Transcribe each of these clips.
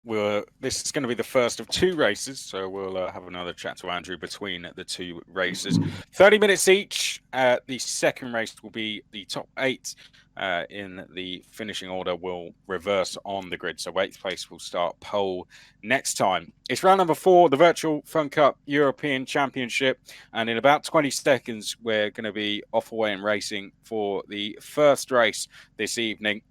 This is going to be the first of two races, so we'll have another chat to Andrew between the two races. 30 minutes each. The second race will be the top 8 in the finishing order will reverse on the grid. So 8th place will start pole next time. It's round number 4, the virtual Funcup European Championship. And in about 20 seconds, we're going to be off away and racing for the first race this evening.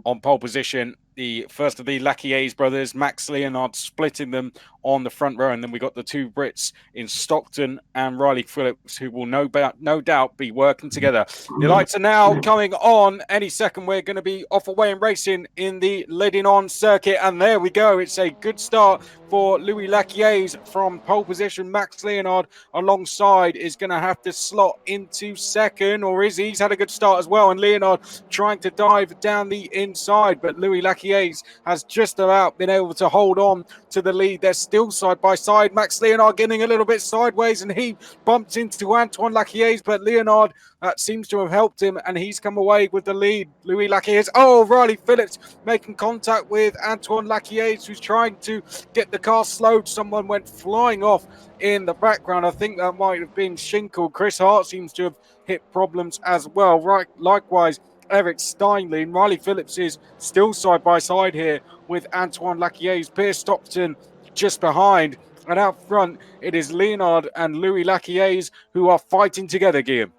On pole position, the first of the Laquiers brothers, Max Leonard, splitting them on the front row. And then we got the two Brits in Stockton and Riley Phillips, who will no doubt be working together. The lights are now coming on. Any second, we're going to be off away and racing in the Ledenon circuit. And there we go. It's a good start for Louis Laquiers from pole position. Max Leonard alongside is going to have to slot into second, or is he? He's had a good start as well. And Leonard trying to dive down the inside, but Louis Laquiers has just about been able to hold on to the lead. They're still side by side. Max Leonard getting a little bit sideways, and he bumped into Antoine Laquiers, but Leonard seems to have helped him, and he's come away with the lead. Louis Laquiers. Oh, Riley Phillips making contact with Antoine Laquiers, who's trying to get the car slowed. Someone went flying off in the background. I think that might have been Schinkel. Chris Hart seems to have hit problems as well. Right, likewise, Eric Steinley and Riley Phillips is still side by side here with Antoine Laquiers. Pierce Stockton just behind, and out front it is Leonard and Louis Laquiers who are fighting together, Guillaume.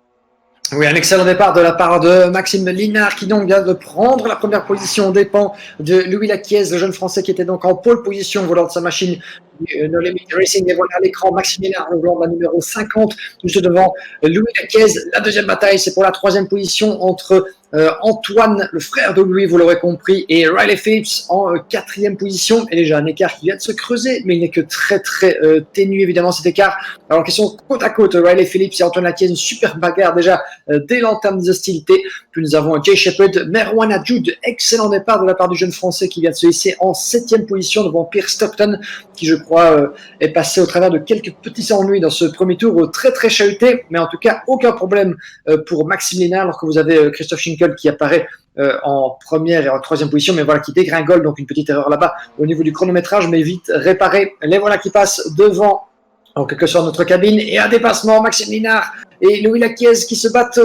Oui, un excellent départ de la part de Maxime Linard qui donc vient de prendre la première position aux dépens de Louis Laquiers, le jeune Français qui était donc en pole position volant de sa machine No Limit Racing. Et voilà à l'écran Maxime Linard, le volant de la numéro 50, juste devant Louis Laquiers. La deuxième bataille, c'est pour la troisième position entre Antoine, le frère de Louis, vous l'aurez compris, et Riley Phillips en quatrième position. Et déjà un écart qui vient de se creuser, mais il n'est que très ténu évidemment cet écart. Alors question côte à côte, Riley Phillips et Antoine Laquiers, une super bagarre déjà dès l'entame des hostilités. Puis nous avons Jay Shepherd, Merwan Adjoud, excellent départ de la part du jeune Français qui vient de se hisser en septième position devant Pierce Stockton, qui je crois est passé au travers de quelques petits ennuis dans ce premier tour, très chahuté, mais en tout cas aucun problème pour Maxime Lénard, alors que vous avez Christophe Schinkel qui apparaît en première et en troisième position, mais voilà qui dégringole, donc une petite erreur là-bas au niveau du chronométrage, mais vite réparé. Les voilà qui passent devant en quelque sorte notre cabine, et un dépassement, Maxime Linard et Louis Laquiers qui se battent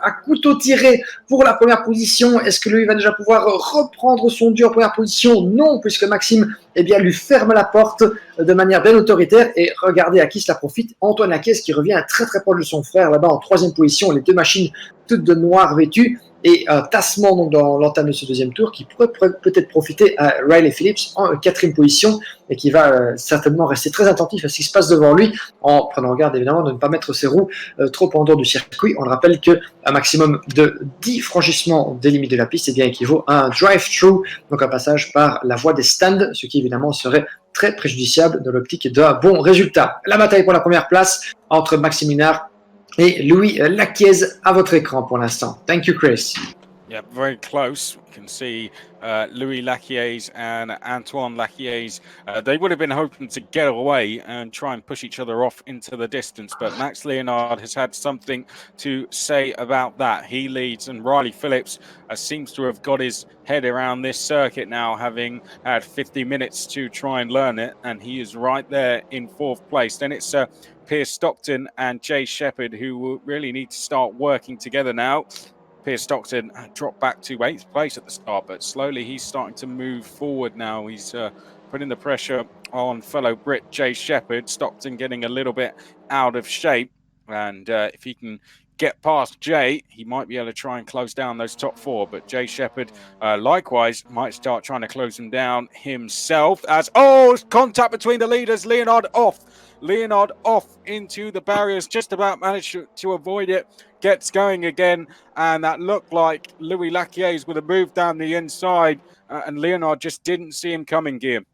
à couteau tiré pour la première position. Est-ce que Louis va déjà pouvoir reprendre son dû en première position? Non, puisque Maxime lui ferme la porte de manière bien autoritaire, et regardez à qui cela profite. Antoine Laquiers qui revient très proche de son frère là-bas en troisième position, les deux machines toutes de noir vêtues, et un tassement donc dans l'entame de ce deuxième tour qui pourrait peut-être profiter à Riley Phillips en quatrième position, et qui va certainement rester très attentif à ce qui se passe devant lui, en prenant garde évidemment de ne pas mettre ses roues trop en dehors du circuit. On le rappelle qu'un maximum de 10 franchissements des limites de la piste équivaut à un drive-through, donc un passage par la voie des stands, ce qui évidemment serait très préjudiciable dans l'optique d'un bon résultat. La bataille pour la première place entre Maxime Linard et Louis Laquiers à votre écran pour l'instant. Thank you, Chris. Yeah, very close. We can see Louis Laquiers and Antoine Laquiers. They would have been hoping to get away and try and push each other off into the distance, but Max Leonard has had something to say about that. He leads, and Riley Phillips seems to have got his head around this circuit now, having had 50 minutes to try and learn it, and he is right there in fourth place. Then it's Pierce Stockton and Jay Shepherd who will really need to start working together now. Pierce Stockton dropped back to 8th place at the start, but slowly he's starting to move forward now. He's putting the pressure on fellow Brit Jay Shepherd. Stockton getting a little bit out of shape, and if he can get past Jay, he might be able to try and close down those top 4. But Jay Shepherd, likewise, might start trying to close them down himself. As contact between the leaders. Leonard off into the barriers, just about managed to avoid it. Gets going again, and that looked like Louis Laquiers with a move down the inside, and Leonard just didn't see him coming, Guillaume.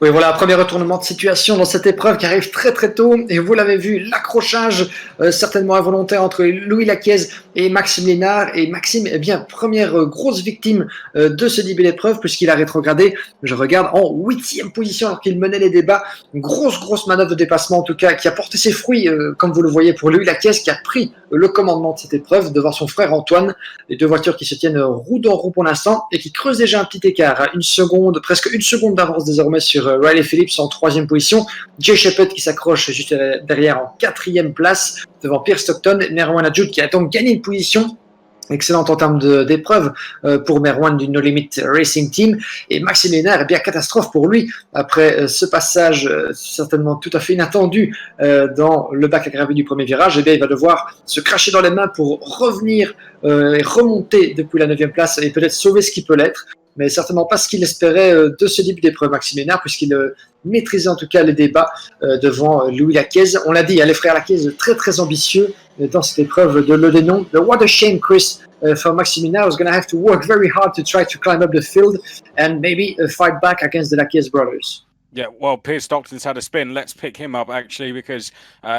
Oui, voilà, premier retournement de situation dans cette épreuve qui arrive très très tôt. Et vous l'avez vu, l'accrochage certainement involontaire entre Louis Laquiez et Maxime Lénard. Et Maxime, eh bien, première grosse victime de ce début d'épreuve puisqu'il a rétrogradé, je regarde, en 8e position alors qu'il menait les débats. Une grosse manœuvre de dépassement en tout cas qui a porté ses fruits, comme vous le voyez pour Louis Laquiez qui a pris le commandement de cette épreuve devant son frère Antoine. Les deux voitures qui se tiennent roue dans roue pour l'instant et qui creusent déjà un petit écart. Une seconde, presque une seconde d'avance désormais sur Riley Phillips en 3e position. Jay Shepard qui s'accroche juste derrière en 4e place devant Pierre Stockton. Merwan Adjoud qui a donc gagné une position excellente en termes d'épreuve pour Merwan du No Limit Racing Team. Et Maxime Lénard, eh bien, catastrophe pour lui après ce passage certainement tout à fait inattendu dans le bac à gravier du premier virage. Eh bien, il va devoir se cracher dans les mains pour revenir et remonter depuis la 9e place et peut-être sauver ce qui peut l'être. Mais certainement pas ce qu'il espérait de ce début d'épreuve, Maxime Lénard, puisqu'il maîtrisait en tout cas les débats devant Louis Laquiez. On l'a dit, les frères Laquiez très ambitieux dans cette épreuve de Ledenon. What a shame, Chris, for Maxime Lénard, who's going to have to work very hard to try to climb up the field and maybe fight back against the Laquiez brothers. Yeah, well, Piers Stockton's had a spin. Let's pick him up, actually, because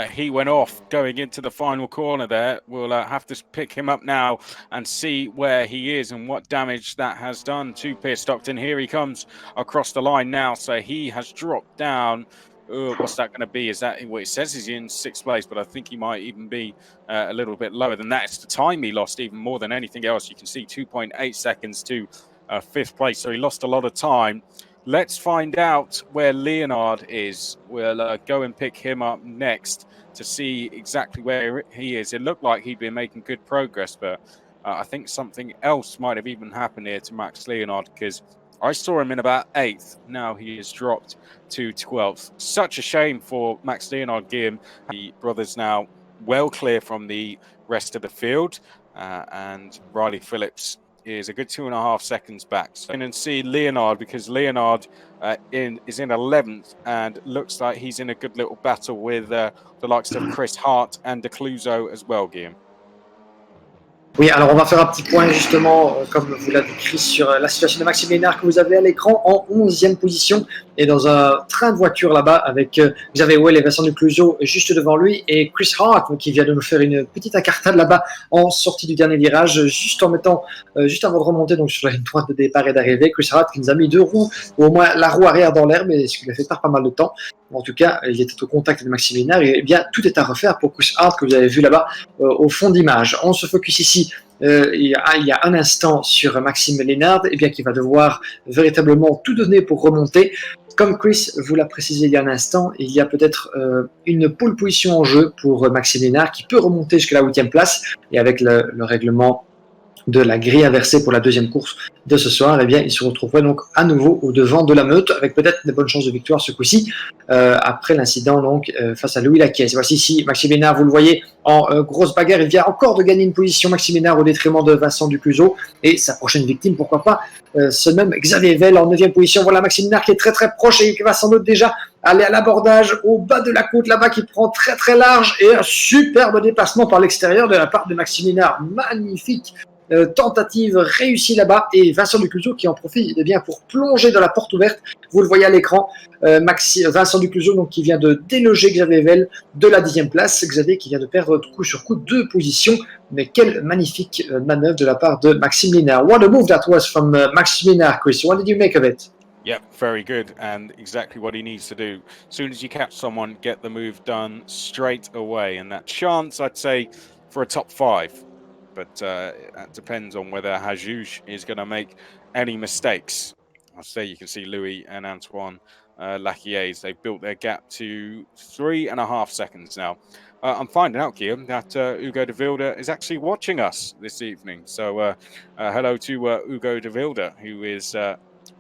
he went off going into the final corner there. We'll have to pick him up now and see where he is and what damage that has done to Piers Stockton. Here he comes across the line now. So he has dropped down. What's that going to be? Is that what it says? He's in 6th place, but I think he might even be a little bit lower than that. It's the time he lost even more than anything else. You can see 2.8 seconds to 5th place. So he lost a lot of time. Let's find out where Leonard is. We'll go and pick him up next to see exactly where he is. It looked like he'd been making good progress, but I think something else might have even happened here to Max Leonard, because I saw him in about 8th. Now he has dropped to 12th. Such a shame for Max Leonard, Guillaume. The brothers now well clear from the rest of the field, and Riley Phillips is a good 2.5 seconds back. So and see Leonard, because Leonard is in 11th and looks like he's in a good little battle with the likes of Chris Hart and De Cluzo as well, Guillaume. Oui, alors on va faire un petit point justement, comme vous l'avez décrit, sur la situation de Maxime Lénard que vous avez à l'écran en 11e position et dans un train de voiture là-bas avec Xavier Well et Vincent De Cluzo juste devant lui et Chris Hart qui vient de nous faire une petite incartade là-bas en sortie du dernier virage, juste avant de remonter donc sur la ligne droite de départ et d'arrivée. Chris Hart qui nous a mis 2 roues, ou au moins la roue arrière dans l'herbe, et ce qui lui a fait perdre pas mal de temps. En tout cas, il était au contact de Maxime Lénard et bien tout est à refaire pour Chris Hart que vous avez vu là-bas au fond d'image. On se focus ici il y a un instant sur Maxime Lénard, et bien qui va devoir véritablement tout donner pour remonter. Comme Chris vous l'a précisé il y a un instant, il y a peut-être une pole position en jeu pour Maxime Lénard qui peut remonter jusqu'à la 8e place, et avec le règlement de la grille inversée pour la 2e course de ce soir, eh bien, il se retrouverait donc à nouveau au devant de la meute, avec peut-être des bonnes chances de victoire ce coup-ci, après l'incident donc face à Louis Laquiez. Voici ici Maxime Lénard, vous le voyez, en grosse bagarre, il vient encore de gagner une position, Maxime Lénard, au détriment de Vincent De Cluzo, et sa prochaine victime, pourquoi pas, ce même Xavier Well en 9e position. Voilà Maxime Lénard qui est très proche et qui va sans doute déjà aller à l'abordage au bas de la côte là-bas, qui prend très large, et un superbe dépassement par l'extérieur de la part de Maxime Lénard, magnifique tentative réussie là-bas, et Vincent De Cluzo qui en profite bien pour plonger dans la porte ouverte. Vous le voyez à l'écran, Vincent De Cluzo donc, qui vient de déloger Xavier Well de la 10e place. Xavier qui vient de perdre coup sur coup 2 positions, mais quelle magnifique manœuvre de la part de Maxime Lénard. What a move that was from Maxime Lénard, Chris. What did you make of it? Yeah, very good, and exactly what he needs to do. As soon as you catch someone, get the move done straight away, and that chance, I'd say, for a top 5. But that depends on whether Hajouj is going to make any mistakes. I'll say you can see Louis and Antoine Laquiez. They've built their gap to 3.5 seconds now. I'm finding out, Guillaume, that Ugo De Wilde is actually watching us this evening. So hello to Ugo De Wilde, who is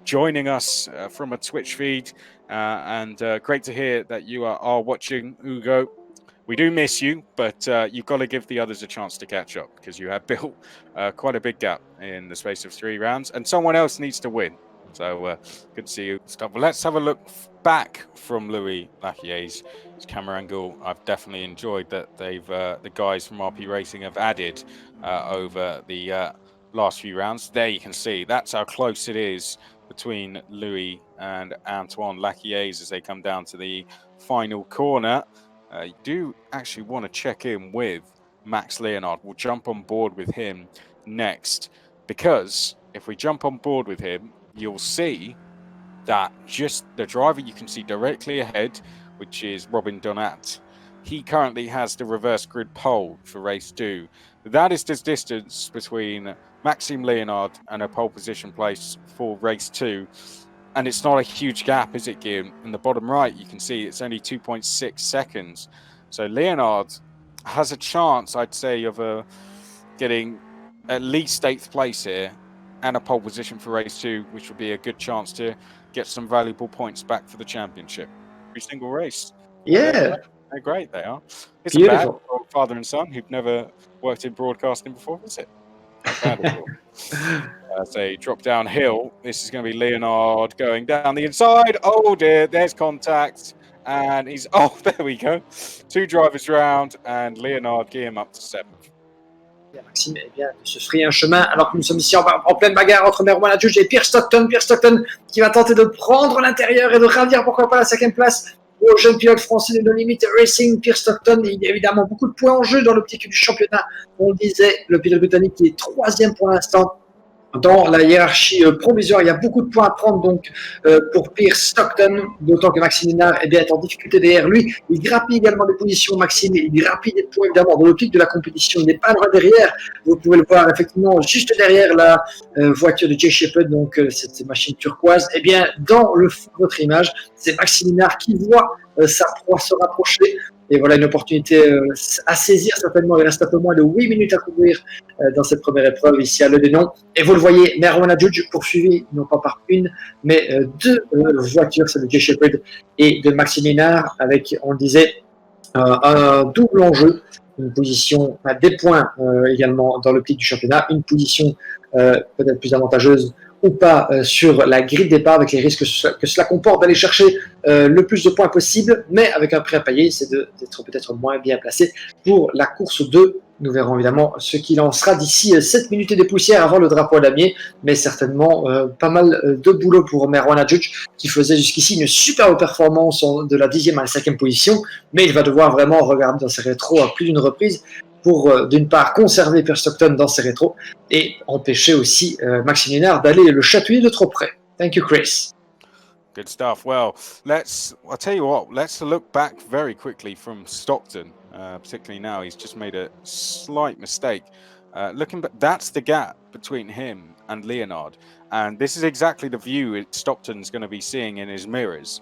joining us from a Twitch feed. And great to hear that you are watching, Ugo. We do miss you, but you've got to give the others a chance to catch up, because you have built quite a big gap in the space of 3 rounds, and someone else needs to win. So good to see you. Well, let's have a look back from Louis Laquiez's camera angle. I've definitely enjoyed that they've the guys from RP Racing have added over the last few rounds. There you can see that's how close it is between Louis and Antoine Laquiers as they come down to the final corner. You do actually want to check in with Max Leonard. We'll jump on board with him next, because if we jump on board with him, you'll see that just the driver you can see directly ahead, which is Robin Donat, he currently has the reverse grid pole for race 2. That is the distance between Maxime Leonard and a pole position place for race 2. And it's not a huge gap, is it, Guillaume? In the bottom right, you can see it's only 2.6 seconds. So Leonard has a chance, I'd say, of getting at least 8th place here and a pole position for race 2, which would be a good chance to get some valuable points back for the championship. Every single race. Yeah. They're great, they are. It's Beautiful. a bad for father and son who've never worked in broadcasting before, is it? Not bad at all. As they drop downhill, this is going to be Leonard going down the inside. Oh dear, there's contact. And he's, oh, there we go. 2 drivers round, and Leonard, Guillaume up to 7th. Maxime se frayer un chemin alors que nous sommes ici en pleine bagarre entre Merwan Adjudge et Pierre Stockton. Pierre Stockton qui va tenter de prendre l'intérieur et de ravir pourquoi pas la 5e place au jeune pilote français de No Limit Racing. Pierre Stockton, il y a évidemment beaucoup de points en jeu dans l'optique du championnat. On le disait, le pilote britannique qui est 3e pour l'instant dans la hiérarchie provisoire. Il y a beaucoup de points à prendre donc pour Pierre Stockton, d'autant que Maxime Linard est en difficulté derrière lui. Il grappille également des positions, Maxime, il grappille des points évidemment dans l'optique de la compétition. Il n'est pas loin derrière, vous pouvez le voir effectivement juste derrière la voiture de Jay Shepherd, donc cette machine turquoise. Et bien dans le fond de votre image, c'est Maxime Linard qui voit sa proie se rapprocher. Et voilà une opportunité à saisir certainement. Il reste un peu moins de 8 minutes à couvrir dans cette première épreuve ici à Ledenon. Et vous le voyez, Merwan Adjudge poursuivi non pas par une, mais 2 voitures, celle de Jay Shepherd et de Maxime Linard, avec, on le disait, un double enjeu, une position à des points également dans l'optique du championnat, une position peut-être plus avantageuse ou pas sur la grille de départ, avec les risques que cela comporte d'aller chercher le plus de points possible, mais avec un prix à payer, c'est d'être peut-être moins bien placé pour la course 2. Nous verrons évidemment ce qu'il en sera d'ici 7 minutes et des poussières avant le drapeau à damier, mais certainement pas mal de boulot pour Merwan Adjudge qui faisait jusqu'ici une superbe performance de la 10e à la 5e position, mais il va devoir vraiment regarder dans ses rétros à plus d'une reprise pour, d'une part, conserver Pierre Stockton dans ses rétros et empêcher aussi Maxime Linard d'aller le chatouiller de trop près. Thank you, Chris. Good stuff. Well, I'll tell you what, let's look back very quickly from Stockton, particularly now. He's just made a slight mistake. Looking back, that's the gap between him and Leonard. And this is exactly the view Stockton's going to be seeing in his mirrors.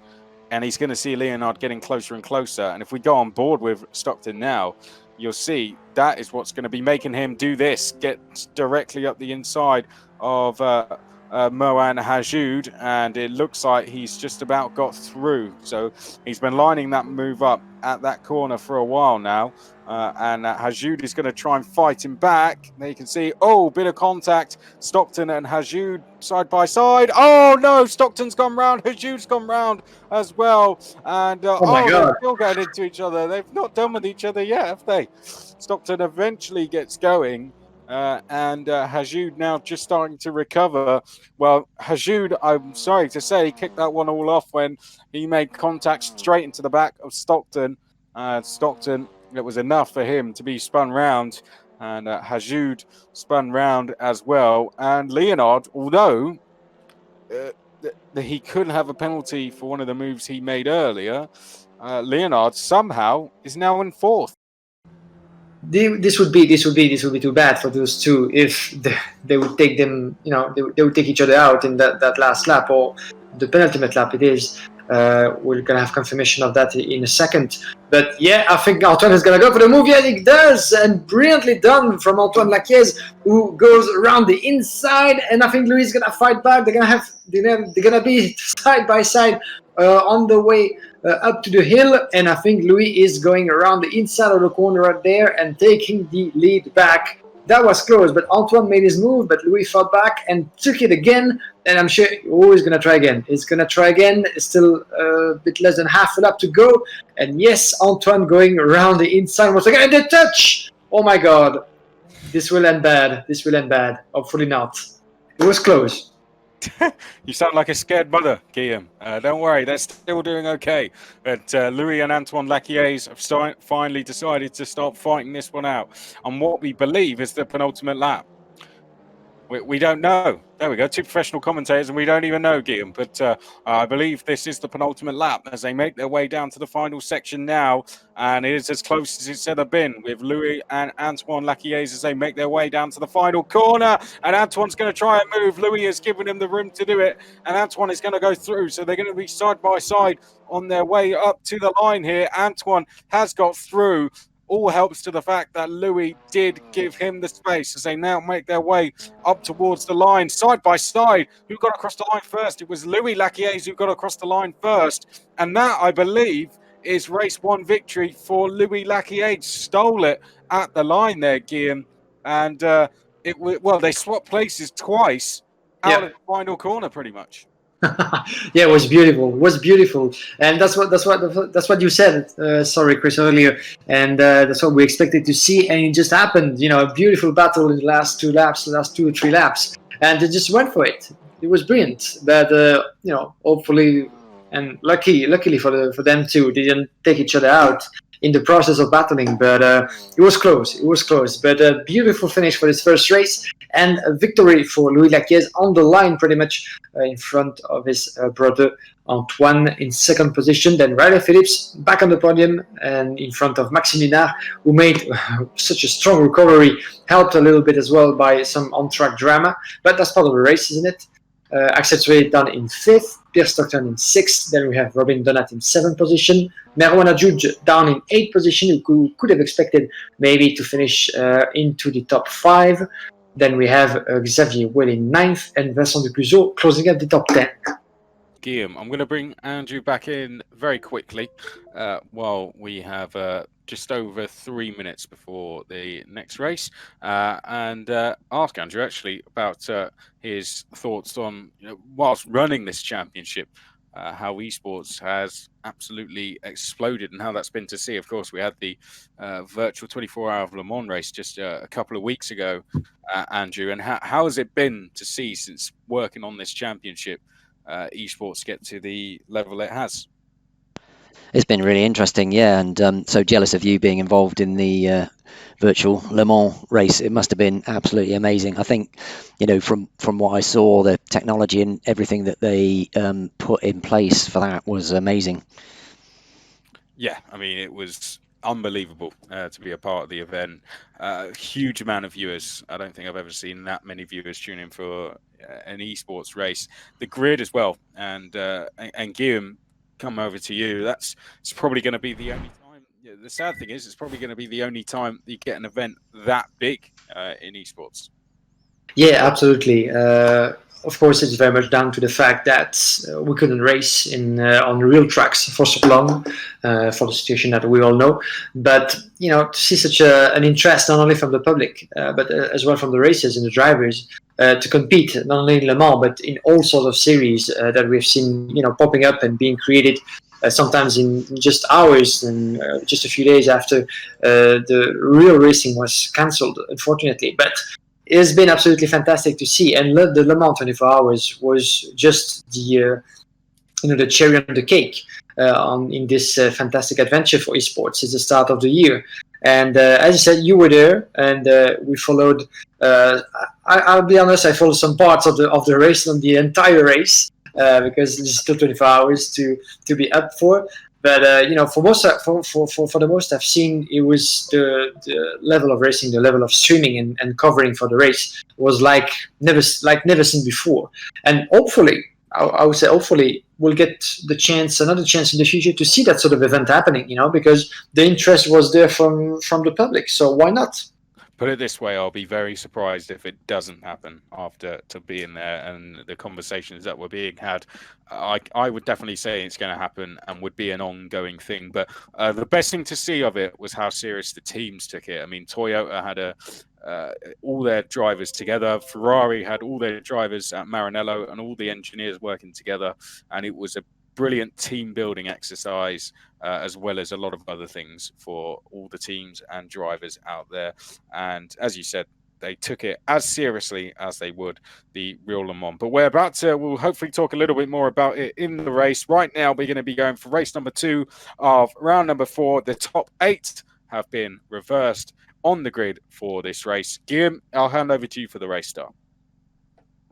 And he's going to see Leonard getting closer and closer. And if we go on board with Stockton now, you'll see that is what's going to be making him do this, get directly up the inside of Mohan Hajoud, and it looks like he's just about got through. So he's been lining that move up at that corner for a while now, and Hajoud is going to try and fight him back. There you can see, oh, bit of contact. Stockton and Hajoud side by side. Oh no, Stockton's gone round, Hajoud's gone round as well, and oh my God, they're still going into each other. They've not done with each other yet, have they? Stockton eventually gets going. And Hajoud now just starting to recover. Well, Hajoud, I'm sorry to say, kicked that one all off when he made contact straight into the back of Stockton. Stockton, it was enough for him to be spun round, and Hajoud spun round as well. And Leonard, although he could have a penalty for one of the moves he made earlier, Leonard somehow is now in 4th. This would be too bad for those two if they would take them, they would take each other out in that last lap, or the penultimate lap it is. We're gonna have confirmation of that in a second. But yeah, I think Antoine is gonna go for the move. Yeah, he does, and brilliantly done from Antoine Laquies, who goes around the inside. And I think Louis is gonna fight back. They're gonna be side by side on the way up to the hill, and I think Louis is going around the inside of the corner right there and taking the lead back. That was close, but Antoine made his move, but Louis fought back and took it again, and I'm sure he's going to try again. He's going to try again. It's still a bit less than half a lap to go, and yes, Antoine going around the inside once again, and the touch! Oh my God. This will end bad. Hopefully not. It was close. You sound like a scared mother, Guillaume. Don't worry, they're still doing okay. But Louis and Antoine Laquiers have finally decided to start fighting this one out on what we believe is the penultimate lap. We don't know. There we go. Two professional commentators, and we don't even know, Guillaume. But I believe this is the penultimate lap as they make their way down to the final section now. And it is as close as it's ever been with Louis and Antoine Laquiers as they make their way down to the final corner. And Antoine's going to try and move. Louis has given him the room to do it. And Antoine is going to go through. So they're going to be side by side on their way up to the line here. Antoine has got through. All helps to the fact that Louis did give him the space as they now make their way up towards the line, side by side. Who got across the line first? It was Louis Laquiers who got across the line first. And that, I believe, is race one victory for Louis Laquiers. Stole it at the line there, Guillaume. And they swapped places twice out of the final corner, pretty much. Yeah, it was beautiful. It was beautiful, and that's what you said. Sorry, Chris, earlier, and that's what we expected to see, and it just happened. You know, a beautiful battle in the last 2 or 3 laps, and they just went for it. It was brilliant, but you know, hopefully, and luckily for them too, they didn't take each other out in the process of battling, but it was close. It was close, but a beautiful finish for this first race. And a victory for Louis Laquiers on the line, pretty much in front of his brother Antoine in second position. Then Ryder Phillips back on the podium and in front of Maxime Linard, who made such a strong recovery, helped a little bit as well by some on-track drama. But that's part of the race, isn't it? Axel Tsui down in 5th, Pierre Stockton in 6th. Then we have Robin Donat in 7th position. Merwan Adjoud down in 8th position, who could have expected maybe to finish into the top 5. Then we have Xavier Well in 9th and Vincent Ducluseau closing up the top 10. Guillaume, I'm going to bring Andrew back in very quickly while we have just over 3 minutes before the next race and ask Andrew actually about his thoughts on, whilst running this championship, how esports has absolutely exploded and how that's been to see. Of course, we had the virtual 24-hour Le Mans race just a couple of weeks ago, Andrew, and how has it been to see since working on this championship esports get to the level it has? It's been really interesting, yeah, and so jealous of you being involved in the virtual Le Mans race. It must have been absolutely amazing. I think, from what I saw, the technology and everything that they put in place for that was amazing. Yeah, I mean, it was unbelievable to be a part of the event. Huge amount of viewers. I don't think I've ever seen that many viewers tune in for an esports race. The grid as well, and Guillaume, come over to you. It's probably going to be the only time. Yeah, the sad thing is, it's probably going to be the only time you get an event that big in esports. Yeah, absolutely. Of course, it's very much down to the fact that we couldn't race on real tracks for so long, for the situation that we all know. But to see such an interest not only from the public, but as well from the racers and the drivers, to compete not only in Le Mans but in all sorts of series that we've seen, popping up and being created. Sometimes in just hours and just a few days after the real racing was cancelled, unfortunately. But it has been absolutely fantastic to see, and the Le Mans 24 Hours was just the the cherry on the cake in this fantastic adventure for esports. It's the start of the year, and as you said, you were there, and we followed. I'll be honest, I followed some parts of the race, on the entire race, because there's still 24 hours to be up for. But for the most I've seen, it was the level of racing, the level of streaming and covering for the race was like never seen before. And hopefully, I would say hopefully we'll get another chance in the future to see that sort of event happening. Because the interest was there from the public. So why not? Put it this way, I'll be very surprised if it doesn't happen after to being there and the conversations that were being had. I would definitely say it's going to happen and would be an ongoing thing. But the best thing to see of it was how serious the teams took it. I mean, Toyota had all their drivers together. Ferrari had all their drivers at Maranello and all the engineers working together. And it was a brilliant team building exercise, as well as a lot of other things for all the teams and drivers out there. And as you said, they took it as seriously as they would the real Le Mans. But we'll hopefully talk a little bit more about it in the race. Right now, we're going to be going for race number 2 of round number 4. The top 8 have been reversed on the grid for this race. Guillaume, I'll hand over to you for the race start.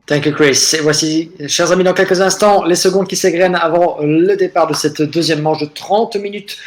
Thank you, Chris. Et voici, chers amis, dans quelques instants, les secondes qui s'égrènent avant le départ de cette deuxième manche de 30 minutes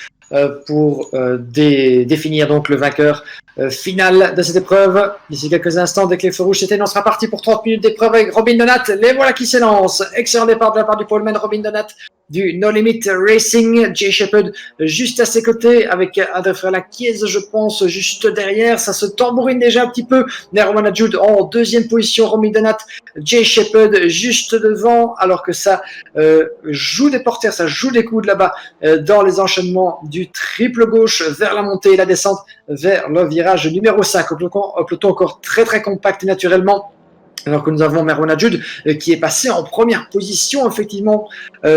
pour définir donc le vainqueur final de cette épreuve. D'ici quelques instants, dès que les feux rouges s'éteignent, on sera parti pour 30 minutes d'épreuve avec Robin Donat. Les voilà qui s'élancent. Excellent départ de la part du poleman Robin Donat du No Limit Racing. Jay Shepherd juste à ses côtés avec un des frères Laquiez, je pense, juste derrière. Ça se tambourine déjà un petit peu. Nerwan Adjoud en deuxième position. Robin Donat, Jay Shepherd juste devant, alors que ça joue des porteurs, ça joue des coudes là-bas dans les enchaînements du triple gauche vers la montée et la descente vers le virage numéro 5. Un peloton encore très très compact naturellement. Alors que nous avons Merwan Adjoud qui est passé en première position, effectivement,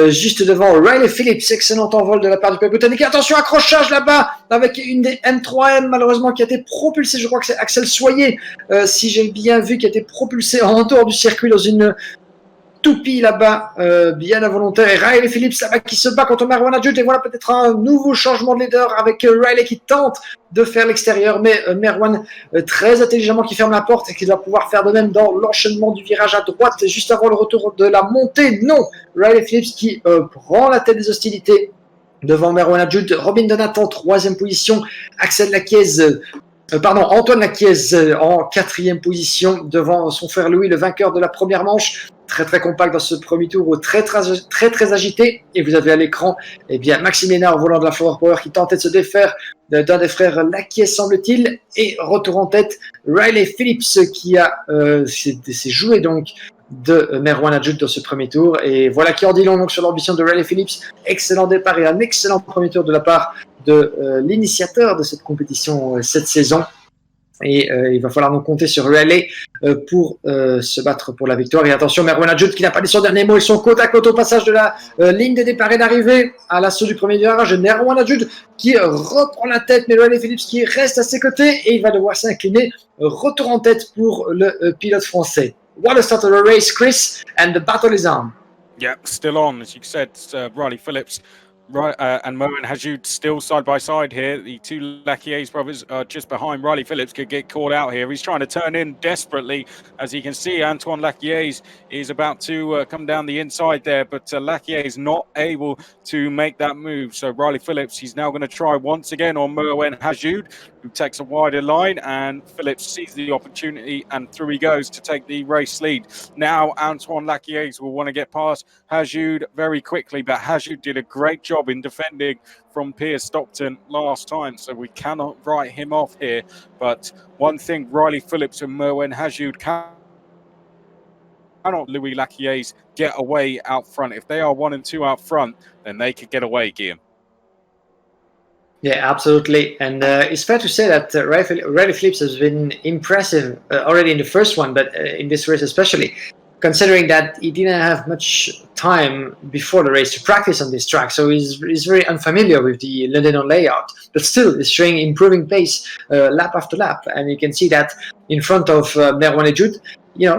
juste devant Riley Phillips. Excellent envol de la part du peuple britannique. Attention, accrochage là-bas avec une des N3M, malheureusement, qui a été propulsée. Je crois que c'est Axel Soyer, si j'ai bien vu, qui a été propulsé en dehors du circuit dans une toupie là-bas, bien involontaire. Et Riley Phillips là-bas qui se bat contre Merwan Adjoud. Et voilà peut-être un nouveau changement de leader avec Riley qui tente de faire l'extérieur, mais Merwan très intelligemment qui ferme la porte et qui doit pouvoir faire de même dans l'enchaînement du virage à droite juste avant le retour de la montée. Non, Riley Phillips qui prend la tête des hostilités devant Merwan Adjoud. Robin Donat en troisième position. Antoine Laquiez en quatrième position devant son frère Louis, le vainqueur de la première manche. Très très compact dans ce premier tour, très agité. Et vous avez à l'écran Maxime Lénard au volant de la Flower Power qui tentait de se défaire d'un des frères Laquiez, semble-t-il. Et retour en tête, Riley Phillips qui s'est joué donc de Merwan Adjoud dans ce premier tour. Et voilà qui en dit long donc sur l'ambition de Riley Phillips. Excellent départ et un excellent premier tour de la part de l'initiateur de cette compétition cette saison. Et il va falloir donc compter sur Riley pour se battre pour la victoire. Et attention, Merwan Adjoud qui n'a pas dit son dernier mot. Ils sont côte à côte au passage de la ligne de départ et d'arrivée à l'assaut du premier virage. Merwan Adjoud qui reprend la tête, mais Riley Phillips qui reste à ses côtés et il va devoir s'incliner. Retour en tête pour le pilote français. What a start of the race, Chris, and the battle is on. Yeah, still on, as you said, Riley Phillips. Right, and Mo and Hajoud still side by side here. The two Laquiez brothers are just behind. Riley Phillips could get caught out here. He's trying to turn in desperately. As you can see, Antoine Laquiez is about to come down the inside there, but Laquiez is not able to make that move. So Riley Phillips, he's now going to try once again on Mo and Hajoud, who takes a wider line, and Phillips sees the opportunity and through he goes to take the race lead. Now Antoine Laquiez will want to get past Hajoud very quickly, but Hajoud did a great job in defending from Piers Stockton last time, so we cannot write him off here. But one thing, Riley Phillips and Merwan Hajoud cannot Louis Laquiez get away out front. If they are 1 and 2 out front, then they could get away, Guillaume. Yeah, absolutely. And it's fair to say that Riley Phillips has been impressive already in the first one, but in this race especially, considering that he didn't have much time before the race to practice on this track. So he's very unfamiliar with the Ledenon layout, but still is showing improving pace lap after lap. And you can see that in front of Merwan Adjoud,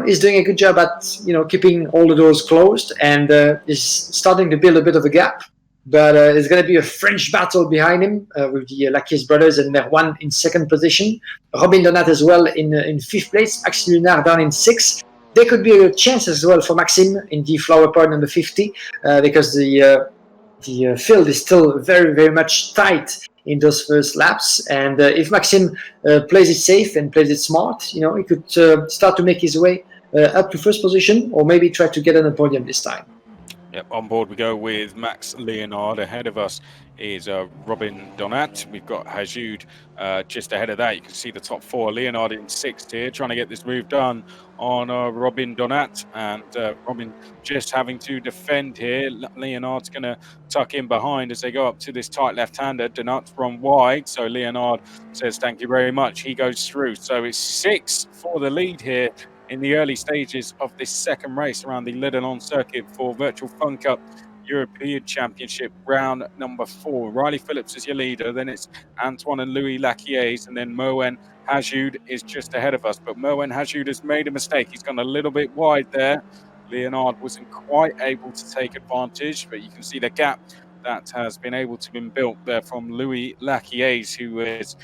he's doing a good job at, keeping all the doors closed and is starting to build a bit of a gap. But there's going to be a French battle behind him with the Laquiez brothers and Merwan in second position. Robin Donat as well in fifth place. Axel Lunard down in sixth. There could be a chance as well for Maxime in the flower part number 50 because the field is still very, very much tight in those first laps. And if Maxime plays it safe and plays it smart, he could start to make his way up to first position or maybe try to get on the podium this time. Yep, on board we go with Max Leonard. Ahead of us is Robin Donat. We've got Hajoud just ahead of that. You can see the top 4. Leonard in 6th here, trying to get this move done on Robin Donat. And Robin just having to defend here. Leonard's going to tuck in behind as they go up to this tight left-hander. Donat's from wide, so Leonard says thank you very much. He goes through. So it's 6 for the lead here in the early stages of this second race around the Ledenon circuit for Virtual Funcup European Championship round number 4. Riley Phillips is your leader, then it's Antoine and Louis Laquiez, and then Moen Hajoud is just ahead of us, but Merwin Hajoud has made a mistake. He's gone a little bit wide there. Leonard wasn't quite able to take advantage, but you can see the gap that has been able to be built there from Louis Laquies, who is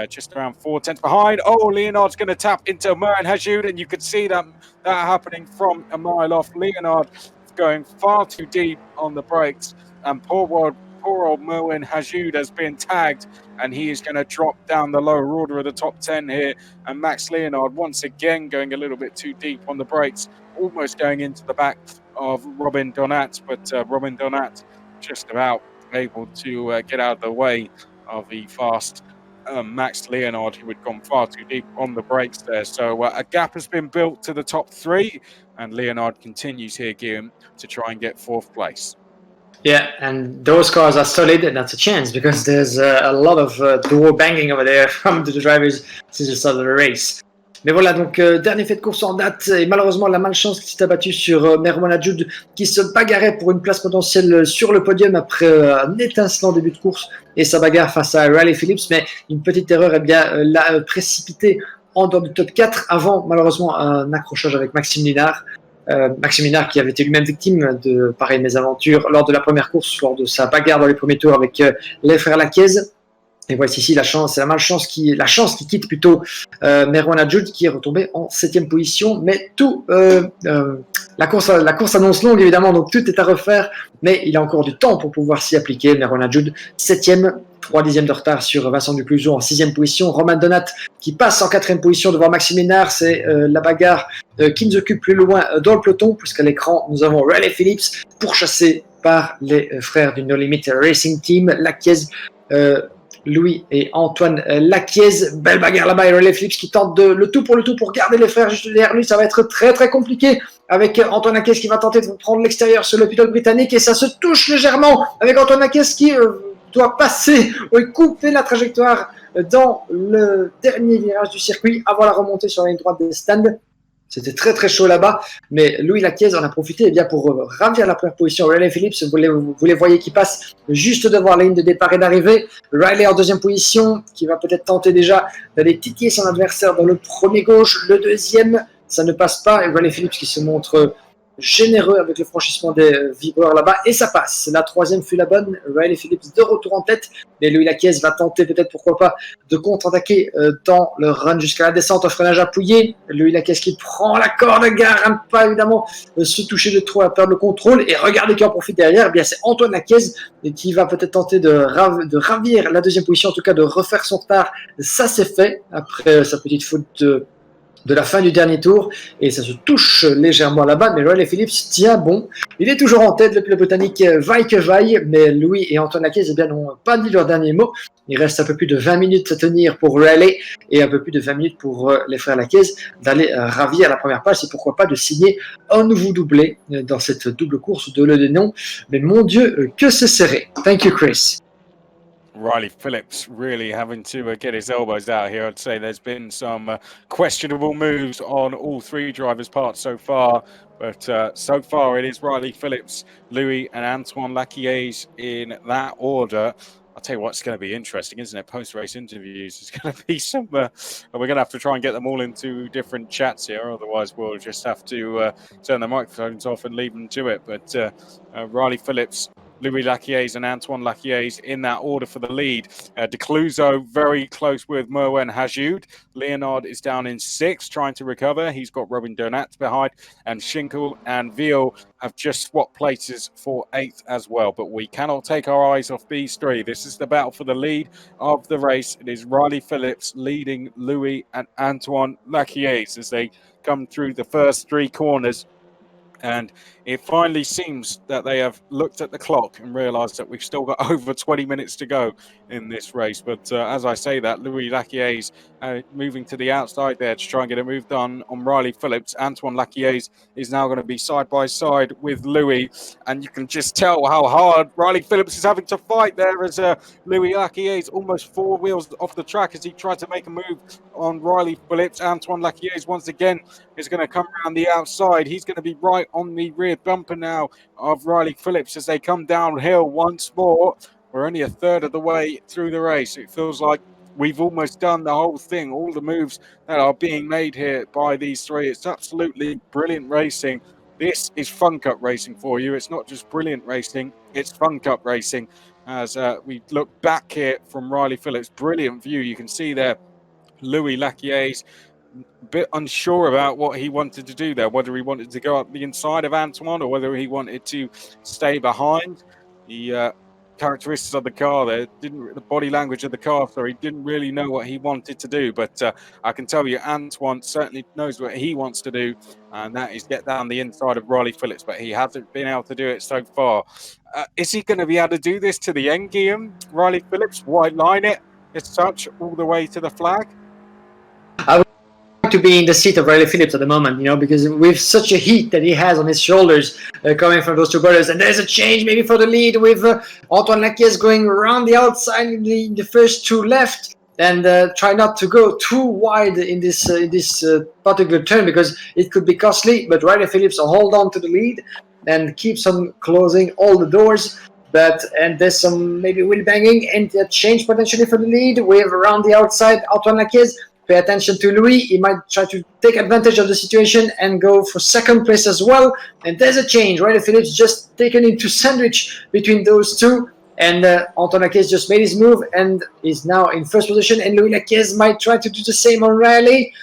just around 4/10 behind. Oh, Leonard's going to tap into Merwin Hajoud, and you could see that happening from a mile off. Leonard going far too deep on the brakes, and poor old Merwin Hajoud has been tagged, and he is going to drop down the lower order of the top 10 here. And Max Leonard once again going a little bit too deep on the brakes, almost going into the back of Robin Donat, but Robin Donat just about able to get out of the way of the fast Max Leonard, who had gone far too deep on the brakes there. So a gap has been built to the top 3, and Leonard continues here, Guillaume, to try and get 4th place. Yeah, and those cars are solid, and that's a chance because there's a lot of door banging over there from the drivers since the start of the race. Mais voilà, donc dernier fait de course en date, et malheureusement la malchance qui s'est abattue sur Merwin Hajoud, qui se bagarrait pour une place potentielle sur le podium après un étincelant début de course et sa bagarre face à Riley Phillips, mais une petite erreur l'a précipité en dehors du top 4 avant malheureusement un accrochage avec Maxime Linard. Maxime Linard qui avait été lui-même victime de pareilles mésaventures lors de la première course, lors de sa bagarre dans les premiers tours avec les frères Laquies. Et voici ici la chance qui quitte plutôt Merwin Hajoud, qui est retombé en 7e position. Mais la course annonce longue évidemment, donc tout est à refaire, mais il a encore du temps pour pouvoir s'y appliquer. Merwin Hajoud 7e, 3 dixièmes de retard sur Vincent Ducluseau en 6e position. Romain Donat qui passe en 4e position devant Maxime Linard. C'est la bagarre qui nous occupe plus loin dans le peloton, puisqu'à l'écran nous avons Riley Phillips pourchassé par les frères du No Limit Racing Team, Laquies, Louis et Antoine Laquies. Belle bagarre là-bas, et Riley Phillips qui tente le tout pour garder les frères juste derrière lui. Ça va être très très compliqué avec Antoine Laquies qui va tenter de prendre l'extérieur sur le pilote britannique, et ça se touche légèrement avec Antoine Laquies qui doit passer ou couper la trajectoire dans le dernier virage du circuit avant la remontée sur la ligne droite des stands. C'était très très chaud là-bas, mais Louis Laquies en a profité pour ravir la première position. Riley Phillips, vous les voyez qui passent juste devant la ligne de départ et d'arrivée. Riley en 2e position, qui va peut-être tenter déjà d'aller titiller son adversaire dans le premier gauche. Le 2e, ça ne passe pas, et Riley Phillips qui se montre généreux avec le franchissement des vibreurs là-bas, et ça passe. La 3e fut la bonne, Riley Phillips de retour en tête, mais Louis Laquies va tenter peut-être, pourquoi pas, de contre-attaquer dans le run jusqu'à la descente au freinage appuyé. Louis Laquies qui prend la corde gare, à ne pas évidemment se toucher de trop, à perdre le contrôle, et regardez qui en profite derrière, c'est Antoine Laquies qui va peut-être tenter de ravir la 2e position, en tout cas de refaire son retard. Ça c'est fait après sa petite faute de la fin du dernier tour, et ça se touche légèrement là-bas, mais Riley Phillips tient bon. Il est toujours en tête, le pilote britannique vaille que vaille, mais Louis et Antoine Laquies n'ont pas dit leur dernier mot. Il reste un peu plus de 20 minutes à tenir pour Riley, et un peu plus de 20 minutes pour les frères Laquies d'aller ravir la première place, et pourquoi pas de signer un nouveau doublé dans cette double course de Ledenon. Mais mon Dieu, que c'est serré. Thank you, Chris. Riley Phillips really having to get his elbows out here. I'd say there's been some questionable moves on all 3 drivers' parts so far, but so far it is Riley Phillips, Louis and Antoine Laquies in that order. I'll tell you what's going to be interesting, isn't it? Post-race interviews. It's going to be some... we're going to have to try and get them all into different chats here. Otherwise, we'll just have to turn the microphones off and leave them to it. But Riley Phillips, Louis Laquies and Antoine Laquies in that order for the lead. De Cluseau very close with Merwin Hajoud. Leonard is down in 6th, trying to recover. He's got Robin Donat behind, and Schinkel and Veal have just swapped places for 8th as well. But we cannot take our eyes off these 3. This is the battle for the lead of the race. It is Riley Phillips leading Louis and Antoine Laquies as they come through the first 3 corners. And it finally seems that they have looked at the clock and realised that we've still got over 20 minutes to go in this race. But as I say that, Louis Laquies moving to the outside there to try and get a move done on Riley Phillips. Antoine Laquies is now going to be side by side with Louis. And you can just tell how hard Riley Phillips is having to fight there as Louis Laquies almost 4 wheels off the track as he tried to make a move on Riley Phillips. Antoine Laquies once again is going to come around the outside. He's going to be right on the rear bumper now of Riley Phillips as they come downhill once more. We're only a third of the way through the race. It feels like we've almost done the whole thing. All the moves that are being made here by these three. It's absolutely brilliant racing. This is Funcup racing for you. It's not just brilliant racing, it's Funcup racing. As we look back here from Riley Phillips, brilliant view. You can see there Louis Lacquiers a bit unsure about what he wanted to do there, whether he wanted to go up the inside of Antoine or whether he wanted to stay behind. The characteristics of the car there, the body language of the car, so he didn't really know what he wanted to do. But I can tell you, Antoine certainly knows what he wants to do, and that is get down the inside of Riley Phillips, but he hasn't been able to do it so far. Is he going to be able to do this to the end, Guillaume? Riley Phillips, white line it as such all the way to the flag? I would like to be in the seat of Riley Phillips at the moment, because with such a heat that he has on his shoulders coming from those two brothers, and there's a change maybe for the lead with Antoine Lacquiers going around the outside in the first two left, and try not to go too wide in this particular turn because it could be costly. But Riley Phillips will hold on to the lead and keeps on closing all the doors. And there's some maybe wheel banging and a change potentially for the lead with around the outside Antoine Lacquiers. Pay attention to Louis. He might try to take advantage of the situation and go for second place as well. And there's a change. Riley Phillips just taken into sandwich between those two. And Antoine Lacquiers just made his move and is now in first position. And Louis Lacquiers might try to do the same on Riley.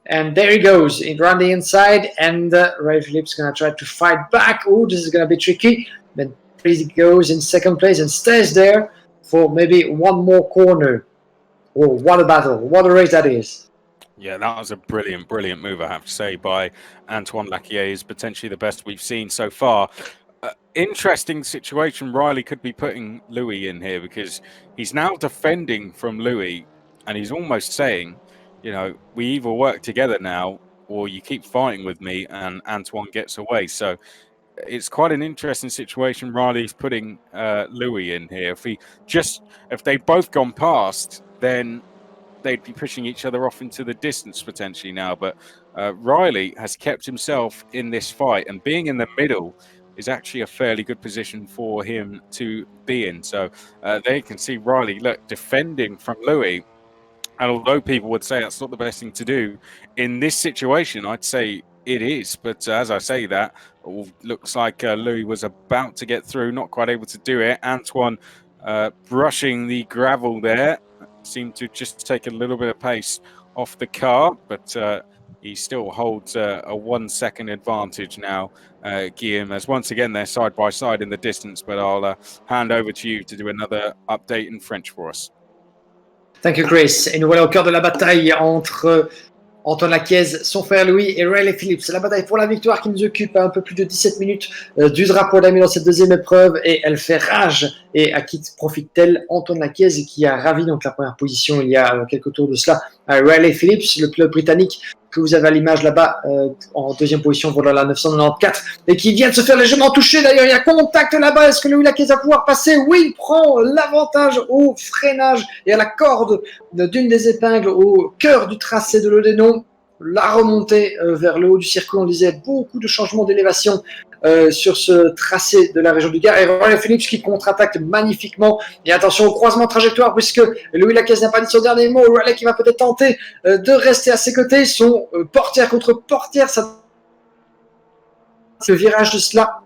And there he goes around the inside. And Riley Phillips is going to try to fight back. Oh, this is going to be tricky. But he goes in second place and stays there for maybe one more corner. Oh, what a battle. What a race that is. Yeah, that was a brilliant, brilliant move, I have to say, by Antoine Lacquiers, potentially the best we've seen so far. Interesting situation Riley could be putting Louis in here because he's now defending from Louis and he's almost saying, we either work together now or you keep fighting with me and Antoine gets away. So it's quite an interesting situation Riley's putting Louis in here. If they've both gone past, then they'd be pushing each other off into the distance potentially now. But Riley has kept himself in this fight, and being in the middle is actually a fairly good position for him to be in. So they can see Riley, defending from Louis. And although people would say that's not the best thing to do, in this situation, I'd say it is. But as I say that, looks like Louis was about to get through, not quite able to do it. Antoine brushing the gravel there. Seemed to just take a little bit of pace off the car, but he still holds a 1 second advantage now, Guillaume, as once again they're side by side in the distance. But I'll hand over to you to do another update in French for us. Thank you, Chris. Et nous voilà au cœur de la bataille entre Antoine Lacquiers, son frère Louis et Riley Phillips. C'est la bataille pour la victoire qui nous occupe un peu plus de 17 minutes du drapeau d'Ami dans cette deuxième épreuve, et elle fait rage. Et à qui profite-t-elle? Antoine Lacquiers, qui a ravi donc la première position il y a quelques tours de cela à Riley Phillips, le pilote britannique que vous avez à l'image là-bas en deuxième position pour la 994 et qui vient de se faire légèrement toucher. D'ailleurs, il y a contact là-bas. Est-ce que Louis Lacquiers va pouvoir passer? Oui, il prend l'avantage au freinage et à la corde d'une des épingles au cœur du tracé de Ledenon. La remontée vers le haut du circuit, on disait beaucoup de changements d'élévation sur ce tracé de la région du Gard, et Riley Phillips qui contre-attaque magnifiquement. Et attention au croisement de trajectoire puisque Louis Lacquiers n'a pas dit son dernier mot. Riley qui va peut-être tenter de rester à ses côtés. Son portière contre portière, ça c'est le virage de cela.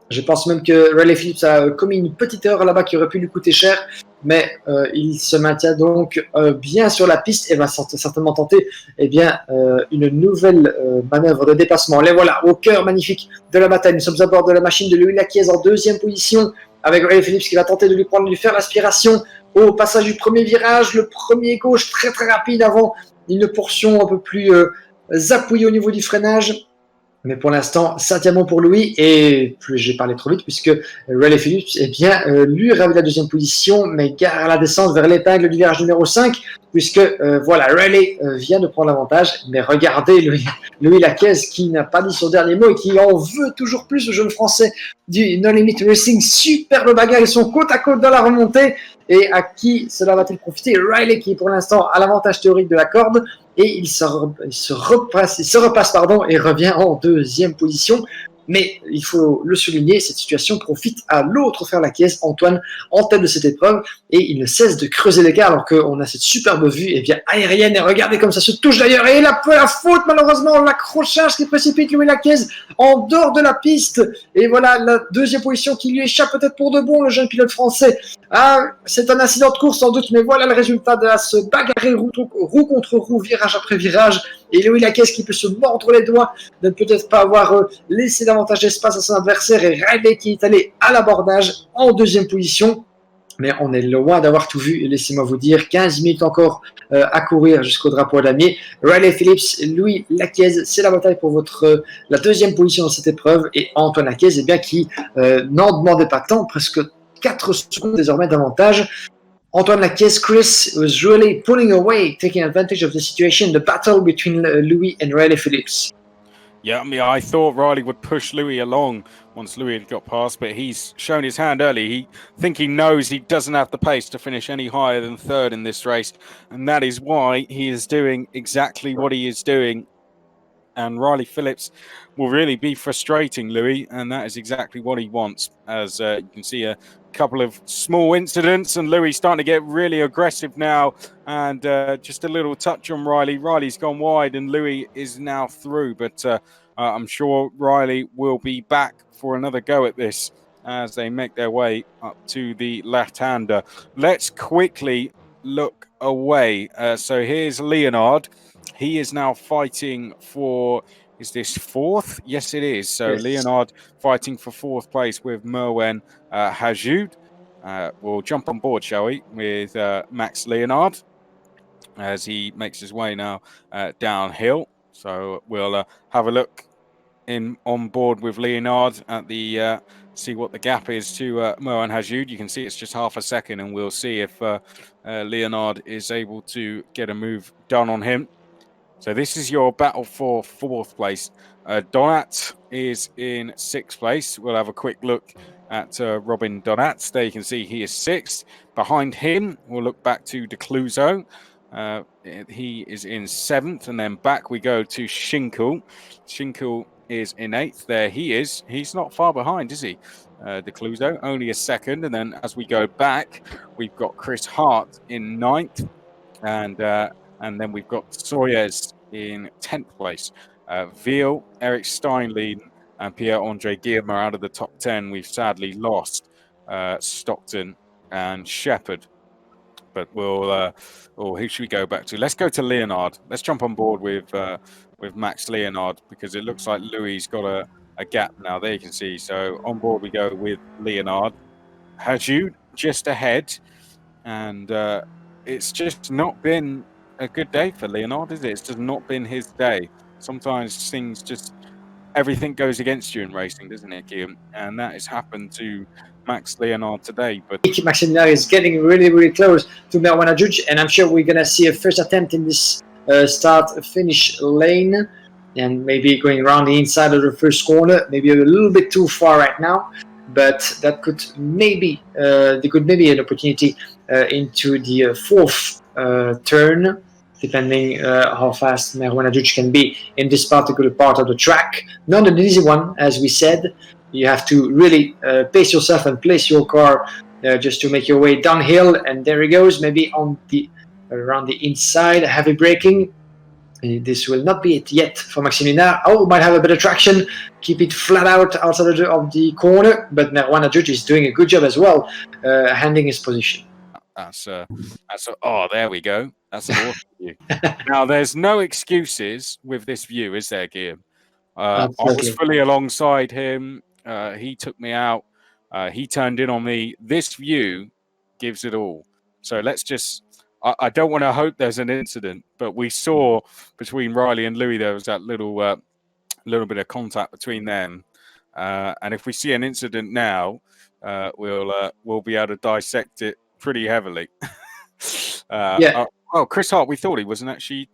Je pense même que Riley Phillips a commis une petite erreur là-bas qui aurait pu lui coûter cher, mais il se maintient donc bien sur la piste et va certainement tenter une nouvelle manœuvre de dépassement. Les voilà au cœur magnifique de la bataille. Nous sommes à bord de la machine de Louis Lacquiers en deuxième position avec Riley Phillips qui va tenter de lui faire l'aspiration au passage du premier virage, le premier gauche très très rapide avant une portion un peu plus appuyée au niveau du freinage. Mais pour l'instant, ça tient bon pour Louis. Et j'ai parlé trop vite puisque Riley Phillips, lui ravi de la deuxième position, mais gare à la descente vers l'épingle du virage numéro 5, puisque Riley vient de prendre l'avantage. Mais regardez Louis Lacquiers qui n'a pas dit son dernier mot et qui en veut toujours plus, le jeune français du No Limit Racing. Superbe bagarre, ils sont côte à côte dans la remontée. Et à qui cela va-t-il profiter? Riley qui pour l'instant a l'avantage théorique de la corde. Et il se repasse et revient en deuxième position. Mais il faut le souligner, cette situation profite à l'autre frère Laquiez, Antoine, en tête de cette épreuve, et il ne cesse de creuser l'écart alors qu'on a cette superbe vue aérienne. Et regardez comme ça se touche d'ailleurs. Et la faute, malheureusement, l'accrochage qui précipite Louis Laquiez en dehors de la piste. Et voilà la deuxième position qui lui échappe peut-être pour de bon, le jeune pilote français. Ah, c'est un incident de course sans doute, mais voilà le résultat de se bagarrer roue contre roue, virage après virage. Et Louis Laquiez qui peut se mordre les doigts de ne peut-être pas avoir laissé davantage d'espace à son adversaire, et Riley qui est allé à l'abordage en deuxième position. Mais on est loin d'avoir tout vu, laissez-moi vous dire. 15 minutes encore à courir jusqu'au drapeau damier. Riley Phillips, Louis Laquiez, c'est la bataille pour la deuxième position dans cette épreuve. Et Antoine Laquiez, qui n'en demandait pas tant, presque 4 secondes désormais d'avantage. Antoine Laquiez, Chris, was really pulling away, taking advantage of the situation, the battle between Louis and Riley Phillips. Yeah, I mean, I thought Riley would push Louis along once Louis had got past, but he's shown his hand early. He knows he doesn't have the pace to finish any higher than third in this race, and that is why he is doing exactly what he is doing. And Riley Phillips will really be frustrating Louis, and that is exactly what he wants. As you can see, a couple of small incidents, and Louis starting to get really aggressive now, and just a little touch on Riley. Riley's gone wide, and Louis is now through, but I'm sure Riley will be back for another go at this as they make their way up to the left-hander. Let's quickly look away. So here's Leonard. He is now fighting for, is this fourth? Yes, it is. So yes. Leonard fighting for fourth place with Merwen Hajoud. We'll jump on board, shall we, with Max Leonard as he makes his way now downhill. So we'll have a look on board with Leonard at the see what the gap is to Merwen Hajoud. You can see it's just half a second, and we'll see if Leonard is able to get a move done on him. So this is your battle for fourth place. Donat is in sixth place. We'll have a quick look at Robin Donat. There you can see he is sixth. Behind him, we'll look back to De Clouseau. He is in seventh. And then back we go to Schinkel. Schinkel is in eighth. There he is. He's not far behind, is he? De Clouseau, only a second. And then as we go back, we've got Chris Hart in ninth. And then we've got Sawyers in 10th place. Veal, Eric Steinlein, and Pierre-Andre Guillaume are out of the top 10. We've sadly lost Stockton and Shepherd. But we'll, who should we go back to? Let's go to Leonard. Let's jump on board with Max Leonard, because it looks like Louis got a gap now. There you can see. So on board we go with Leonard. Hajoud just ahead. And it's just not been a good day for Leonard, is it? It's just not been his day. Sometimes everything goes against you in racing, doesn't it, Guillaume? And that has happened to Max Leonard today. But Max Leonard is getting really, really close to Merwen Hajoud, and I'm sure we're going to see a first attempt in this start-finish lane, and maybe going around the inside of the first corner, maybe a little bit too far right now, but that could maybe an opportunity into the fourth turn, depending how fast Merwen Hajoud can be in this particular part of the track. Not an easy one, as we said. You have to really pace yourself and place your car just to make your way downhill. And there he goes, maybe around the inside, heavy braking. This will not be it yet for Maxime Linard. Oh, might have a bit of traction. Keep it flat out outside of the corner. But Merwen Hajoud is doing a good job as well, handling his position. Oh, there we go. That's an awesome view. Now, there's no excuses with this view, is there, Guillaume? I was fully alongside him. He took me out. He turned in on me. This view gives it all. So let's just... I don't want to hope there's an incident, but we saw between Riley and Louis there was that little bit of contact between them. And if we see an incident now, we'll be able to dissect it pretty heavily. Chris Hart, we thought he wasn't actually.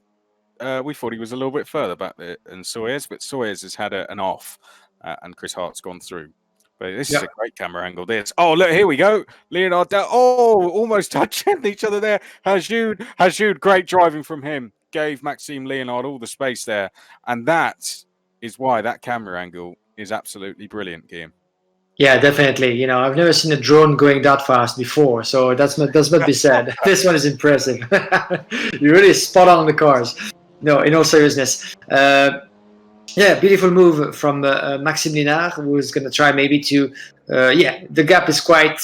We thought he was a little bit further back there than Sawyers, but Sawyers has had an off, and Chris Hart's gone through. But this is a great camera angle. This. Oh, look, here we go. Leonard down. Oh, almost touching each other there. Hajoud, great driving from him. Gave Maxime Leonard all the space there, and that is why that camera angle is absolutely brilliant, Guillaume. Yeah, definitely. You know, I've never seen a drone going that fast before, so that's not be said. This one is impressive. You're really spot on the cars. No, in all seriousness. Yeah, beautiful move from Maxime Linard, who's going to try maybe to. The gap is quite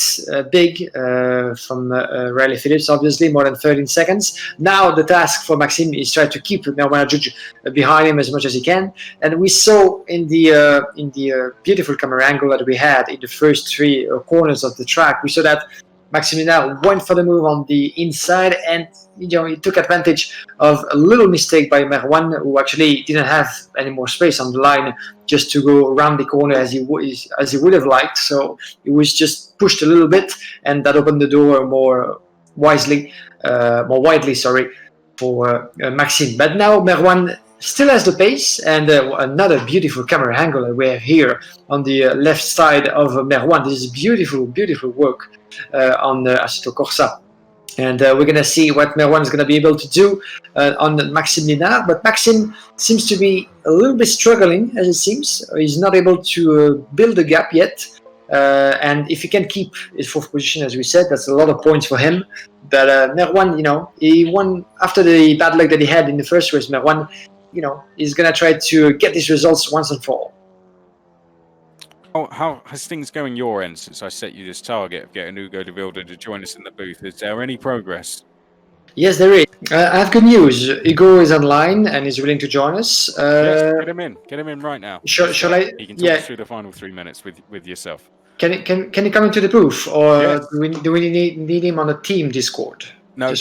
big from Riley Phillips, obviously, more than 13 seconds. Now the task for Maxime is try to keep Judge behind him as much as he can. And we saw in the beautiful camera angle that we had in the first three corners of the track, we saw that Maxime Linard went for the move on the inside, and he took advantage of a little mistake by Merwan, who actually didn't have any more space on the line just to go around the corner as he would have liked. So he was just pushed a little bit, and that opened the door more widely, for Maxime. But now Merwan still has the pace, and another beautiful camera angle that we have here on the left side of Merwan. This is beautiful, beautiful work on Assetto Corsa. And we're going to see what Merwan is going to be able to do on Maxime Linard. But Maxime seems to be a little bit struggling, as it seems. He's not able to build a gap yet. And if he can keep his fourth position, as we said, that's a lot of points for him. But Merwan, he won after the bad luck that he had in the first race. Merwan, is going to try to get these results once and for all. Oh, how has things going your end since I set you this target of getting Ugo De Wilde to join us in the booth? Is there any progress? Yes, there is. I have good news. Ugo is online and is willing to join us. Yes, get him in. Get him in right now. Shall I? He can talk us through the final 3 minutes with yourself. Can he come into the booth, or yes. do we need him on a team Discord? No,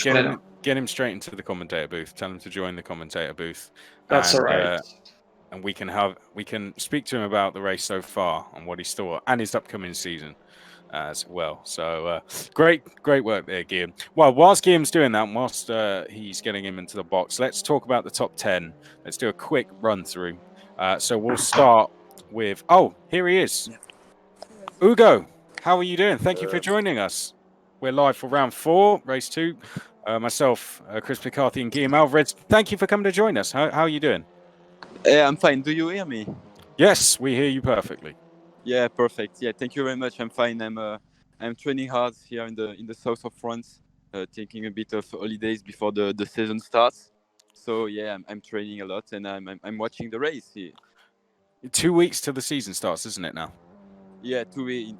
get him straight into the commentator booth. Tell him to join the commentator booth. That's all right. And we can speak to him about the race so far and what he's thought and his upcoming season as well. So great work there, Guillaume. Well, whilst Guillaume's doing that, whilst he's getting him into the box, let's talk about the top 10. Let's do a quick run through. So we'll start with here he is. Ugo, how are you doing? Thank you for joining us. We're live for round 4, race 2. Myself, Chris McCarthy, and Guillaume Alvarez. Thank you for coming to join us. How are you doing? I'm fine. Do you hear me? Yes, we hear you perfectly. Yeah, perfect. Yeah, thank you very much. I'm fine. I'm training hard here in the south of France, taking a bit of holidays before the season starts. So yeah, I'm training a lot, and I'm watching the race here. 2 weeks till the season starts, isn't it now? Yeah,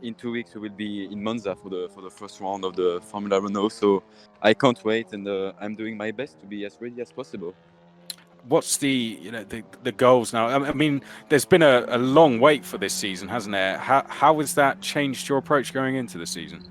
in 2 weeks we will be in Monza for the first round of the Formula Renault. So I can't wait, and I'm doing my best to be as ready as possible. What's the goals now? I mean, there's been a long wait for this season, hasn't there? How has that changed your approach going into the season?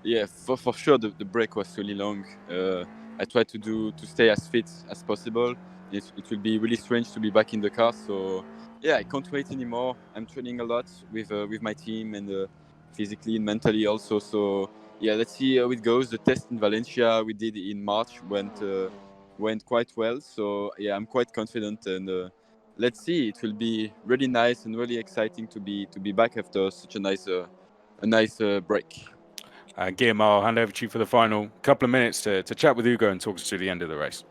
Yeah, for sure the break was really long. I tried to stay as fit as possible. It will be really strange to be back in the car. So yeah, I can't wait anymore. I'm training a lot with my team, and physically and mentally also. So yeah, let's see how it goes. The test in Valencia we did in March went quite well. So yeah, I'm quite confident, and let's see. It will be really nice and really exciting to be back after such a nice break. Guillaume, I'll hand over to you for the final couple of minutes to chat with Ugo and talk us through the end of the race.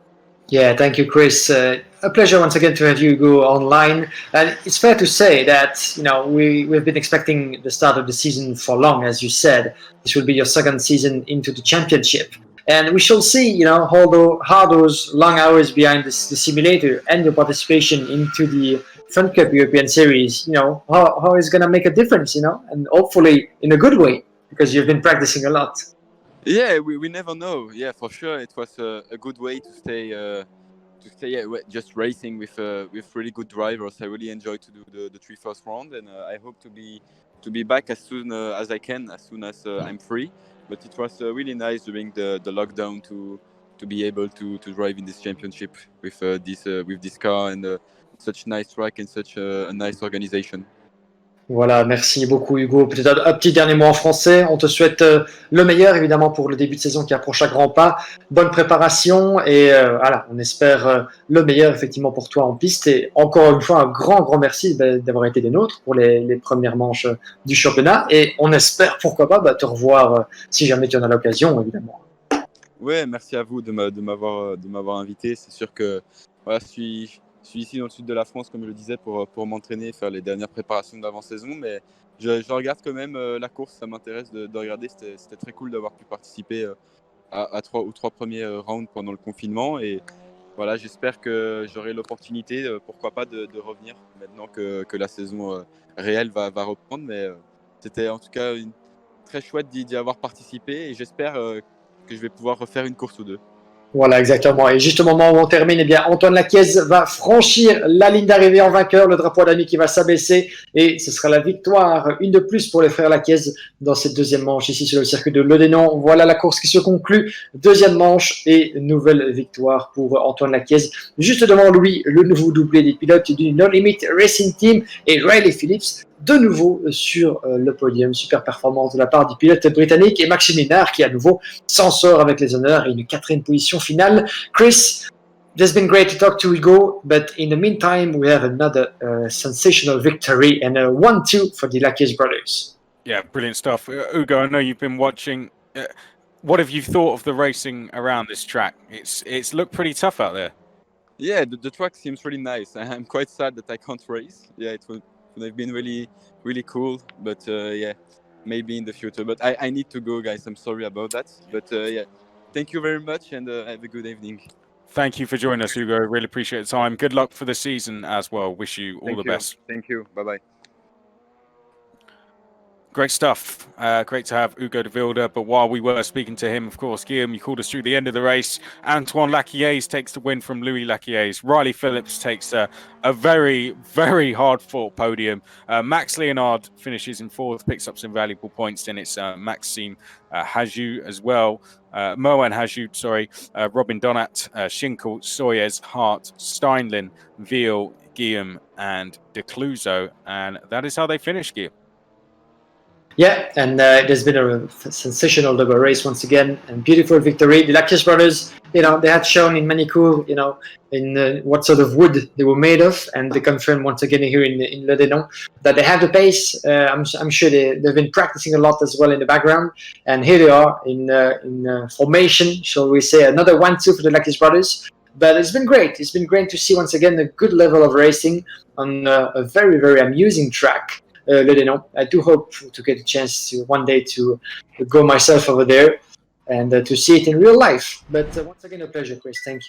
Yeah, thank you, Chris. A pleasure once again to have Ugo online. And it's fair to say that we've been expecting the start of the season for long, as you said. This will be your second season into the championship. And we shall see, how those long hours behind the simulator and your participation into the Funcup European Series, how it's going to make a difference, and hopefully in a good way, because you've been practicing a lot. Yeah, we never know. Yeah, for sure, it was a good way to stay just racing with really good drivers. I really enjoyed to do the 3 first round, and I hope to be back as soon as I can, as soon as I'm free. But it was really nice during the lockdown to be able to drive in this championship with this car and such nice track and such a nice organisation. Voilà, merci beaucoup Hugo. Peut-être un petit dernier mot en français. On te souhaite le meilleur évidemment pour le début de saison qui approche à grands pas. Bonne préparation et voilà, on espère le meilleur effectivement pour toi en piste. Et encore une fois, un grand merci d'avoir été des nôtres pour les premières manches du championnat. Et on espère pourquoi pas te revoir si jamais tu en as l'occasion évidemment. Ouais, merci à vous de m'avoir invité. C'est sûr que voilà, je suis ici dans le sud de la France, comme je le disais, pour m'entraîner, faire les dernières préparations d'avant-saison. Mais je regarde quand même la course, ça m'intéresse de regarder. C'était très cool d'avoir pu participer à 3 premiers rounds pendant le confinement. Et voilà, j'espère que j'aurai l'opportunité, pourquoi pas, de revenir maintenant que la saison réelle va reprendre. Mais c'était en tout cas très chouette d'y avoir participé et j'espère que je vais pouvoir refaire une course ou deux. Voilà, exactement. Et juste au moment où on termine, eh bien, Antoine Laquiez va franchir la ligne d'arrivée en vainqueur, le drapeau d'ami qui va s'abaisser et ce sera la victoire, une de plus pour les frères Laquiez dans cette deuxième manche ici sur le circuit de Ledenon. Voilà la course qui se conclut. Deuxième manche et nouvelle victoire pour Antoine Laquiez. Juste devant lui, le nouveau doublé des pilotes du No Limit Racing Team et Riley Phillips. De nouveau sur le podium. Super performance de la part du pilote britannique et Maxime Linard qui à nouveau s'en sort avec les honneurs et une 4e position finale. Chris, it has been great to talk to Ugo, but in the meantime we have another sensational victory and a 1-2 for the Laquiez brothers. Yeah, brilliant stuff. Ugo, I know you've been watching. What have you thought of the racing around this track? It's looked pretty tough out there. Yeah, the track seems really nice. I'm quite sad that I can't race. Yeah, it would have been really, really cool. But yeah, maybe in the future. But I need to go, guys. I'm sorry about that. But yeah, thank you very much and have a good evening. Thank you for joining us, Ugo. Really appreciate the time. Good luck for the season as well. Wish you all the best. Thank you. Bye-bye. Great stuff. Great to have Ugo De Wilde. But while we were speaking to him, of course, Guillaume, you called us through the end of the race. Antoine Laquiez takes the win from Louis Laquiez. Riley Phillips takes a very, very hard-fought podium. Max Leonard finishes in 4th, picks up some valuable points. Then it's Maxime Hajou as well. Moen Hajou, sorry. Robin Donat, Schinkel, Soyez, Hart, Steinlin, Veal, Guillaume, and De Cluzo. And that is how they finished, Guillaume. Yeah, and it has been a sensational double race once again, and beautiful victory. The Laquiez brothers, they had shown in Manicourt, in what sort of wood they were made of, and they confirmed once again here in Ledenon that they have the pace. I'm sure they've been practicing a lot as well in the background, and here they are in formation, shall we say, another 1-2 for the Laquiez brothers. But it's been great. It's been great to see once again a good level of racing on a very, very amusing track. Ledenon. I do hope to get a chance to one day to go myself over there and to see it in real life. But once again, a pleasure, Chris. Thank you.